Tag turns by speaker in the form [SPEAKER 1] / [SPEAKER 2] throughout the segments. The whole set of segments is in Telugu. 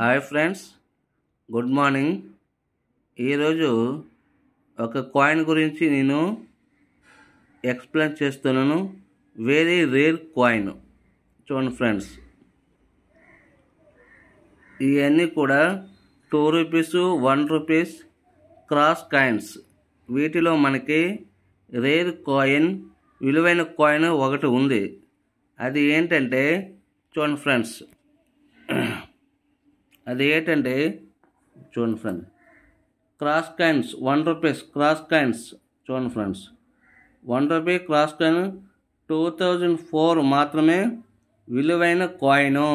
[SPEAKER 1] Hi friends, good morning. ఈరోజు ఒక కాయిన్ గురించి నేను ఎక్స్ప్లెయిన్ చేస్తున్నాను. Very rare coin. చూడండి ఫ్రెండ్స్, ఇవన్నీ కూడా 2 రూపీస్ 1 రూపీస్ క్రాస్ కాయిన్స్. వీటిలో మనకి రేర్ కాయిన్, విలువైన కాయిన్ ఒకటి ఉంది. అది ఏంటంటే చూడండి ఫ్రెండ్స్, అది ఏంటంటే చూడండి friends, cross coins 1 rupees cross coins. చూడండి ఫ్రెండ్స్, 1 రూపీ క్రాస్ కాయిన్ 2004 మాత్రమే విలువైన కాయిను.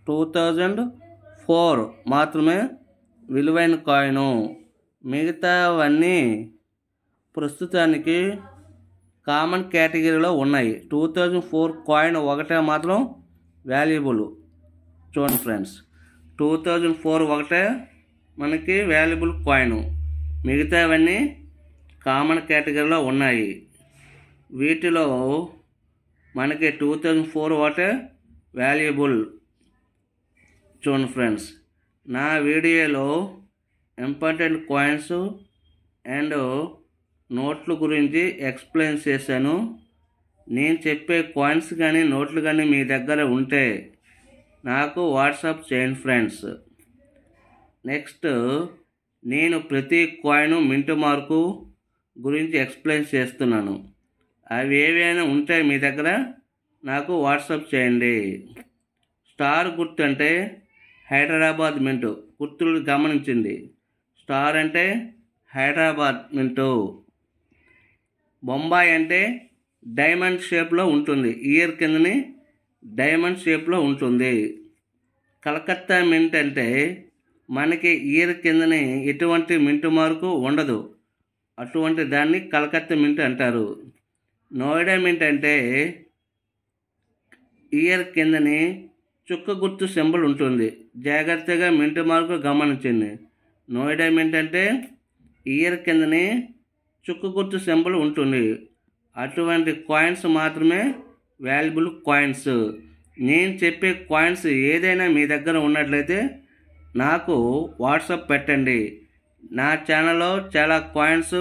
[SPEAKER 1] 2004 మాత్రమే విలువైన కాయిను. మిగతావన్నీ ప్రస్తుతానికి కామన్ కేటగిరీలో ఉన్నాయి. 2004 కాయిన్ ఒకటే మాత్రం వాల్యుబుల్. చూడండి ఫ్రెండ్స్, 2004 ఒకటే మనకి వాల్యుబుల్ కాయిన్. మిగతావన్నీ కామన్ కేటగిరీలో ఉన్నాయి. వీటిలో మనకి 2004 ఒకటే వాల్యుబుల్. చూడండి ఫ్రెండ్స్, నా వీడియోలో ఇంపార్టెంట్ కాయిన్స్ అండ్ నోట్ల గురించి ఎక్స్ప్లెయిన్ చేశాను. నేను చెప్పే కాయిన్స్ కానీ నోట్లు కానీ మీ దగ్గర ఉంటే నాకు వాట్సాప్ చేయండి ఫ్రెండ్స్. నెక్స్ట్, నేను ప్రతి కాయిన్ మింట్ మార్కు గురించి ఎక్స్ప్లెయిన్ చేస్తున్నాను. అవి ఏవైనా ఉంటే మీ దగ్గర నాకు వాట్సాప్ చేయండి. స్టార్ గుర్తు అంటే హైదరాబాద్ మింటు. గుర్తులు గమనించింది. స్టార్ అంటే హైదరాబాద్ మింటు. బొంబాయి అంటే డైమండ్ షేప్లో ఉంటుంది. ఇయర్ కిందని డైమండ్ షేప్లో ఉంటుంది. కలకత్తా మింట్ అంటే మనకి ఇయర్ కిందని ఎటువంటి మింటు మార్కు ఉండదు. అటువంటి దాన్ని కలకత్తా మింట్ అంటారు. నోయిడా మింట్ అంటే ఇయర్ కిందని చుక్క గుర్తు సింబల్ ఉంటుంది. జాగ్రత్తగా మింటు మార్కు గమనించండి. నోయిడా మింట్ అంటే ఇయర్ కిందని చుక్క గుర్తు సింబల్ ఉంటుంది. అటువంటి కాయిన్స్ మాత్రమే వాల్యుబుల్ కాయిన్స్. నేను చెప్పే కాయిన్స్ ఏదైనా మీ దగ్గర ఉన్నట్లయితే నాకు వాట్సాప్ పెట్టండి. నా ఛానల్లో చాలా కాయిన్స్,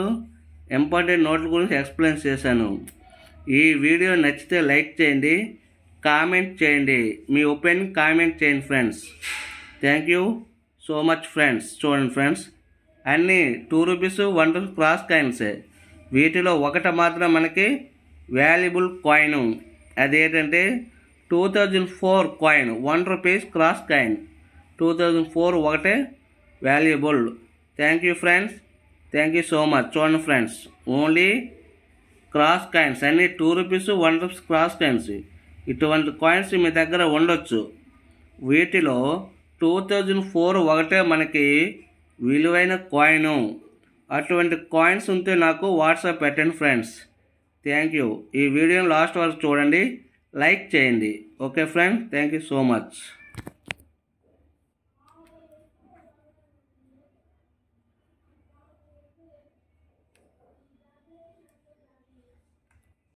[SPEAKER 1] ఇంపార్టెంట్ నోట్ల గురించి ఎక్స్ప్లెయిన్ చేశాను. ఈ వీడియో నచ్చితే లైక్ చేయండి, కామెంట్ చేయండి. మీ ఒపీనియన్ కామెంట్ చేయండి friends. Thank you so much friends. చూడండి ఫ్రెండ్స్, అన్నీ 2 రూపీస్ 1 రూపీస్ క్రాస్ కాయిన్సే. వీటిలో ఒకటి మాత్రం మనకి వాల్యుబుల్ కాయిన్. అదేంటంటే 2004 కాయిన్, 1 రూపీస్ క్రాస్ కాయిన్. 2004 ఒకటే valuable. Thank you friends, thank you so much. చూడండి ఫ్రెండ్స్, ఓన్లీ క్రాస్ కాయిన్స్, అన్నీ 2 రూపీస్ 1 రూపీస్ క్రాస్ కాయిన్స్. ఇటువంటి కాయిన్స్ మీ దగ్గర ఉండొచ్చు. వీటిలో 2004 ఒకటే మనకి విలువైన కాయిను. అటువంటి కాయిన్స్ ఉంటే నాకు వాట్సాప్ పెట్టండి ఫ్రెండ్స్. Thank you. ఈ వీడియోని లాస్ట్ వరకు చూడండి, లైక్ చేయండి. Okay friend, thank you so much.